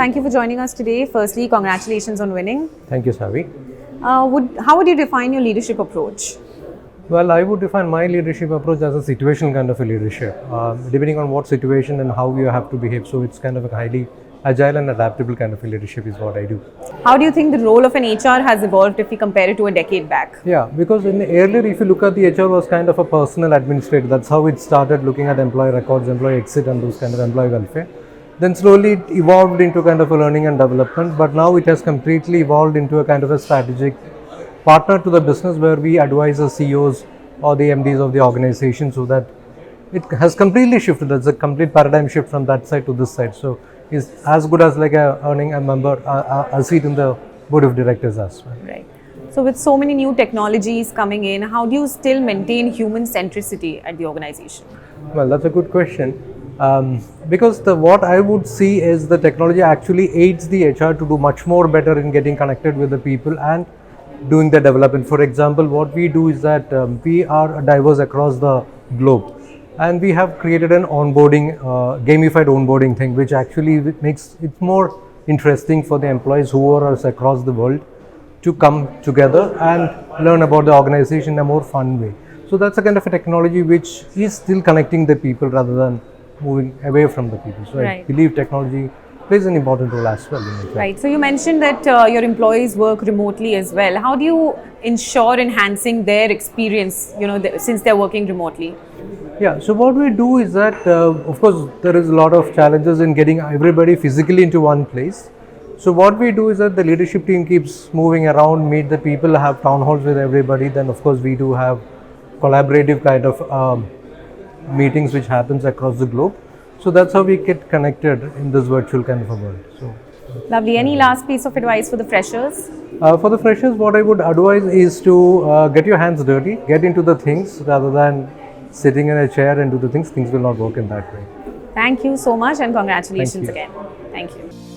thank you for joining us today. Firstly, congratulations on winning. Thank you, Savi. How would you define your leadership approach? Well, I would define my leadership approach as a situational kind of a leadership, depending on what situation and how you have to behave. So it's kind of a highly agile and adaptable kind of a leadership is what I do. How do you think the role of an HR has evolved if we compare it to a decade back? Yeah, because earlier, if you look at the HR was kind of a personal administrator. That's how it started, looking at employee records, employee exit, and those kind of employee welfare. Then slowly it evolved into kind of a learning and development. But now it has completely evolved into a kind of a strategic partner to the business, where we advise the CEOs or the MDs of the organization, so that it has completely shifted. There's a complete paradigm shift from that side to this side. So it's as good as like earning a member a seat in the board of directors as well. Right. So with so many new technologies coming in, how do you still maintain human centricity at the organization? Well, that's a good question. Because what I would see is the technology actually aids the HR to do much more better in getting connected with the people and doing the development. For example, what we do is that we are diverse across the globe, and we have created an onboarding, gamified onboarding thing, which actually makes it more interesting for the employees who are across the world to come together and learn about the organization in a more fun way. So that's a kind of a technology which is still connecting the people rather than moving away from the people. So Right. I believe technology plays an important role as well in it. Right. So you mentioned that your employees work remotely as well. How do you ensure enhancing their experience, since they're working remotely? Yeah, so what we do is that, of course, there is a lot of challenges in getting everybody physically into one place. So what we do is that the leadership team keeps moving around, meet the people, have town halls with everybody. Then, of course, we do have collaborative kind of meetings which happens across the globe. So that's how we get connected in this virtual kind of a world. So, Lovely. Any last piece of advice for the freshers? for the freshers, what I would advise is to get your hands dirty, get into the things rather than sitting in a chair and do the things. Things will not work in that way. Thank you so much and congratulations Thank you. again. Thank you.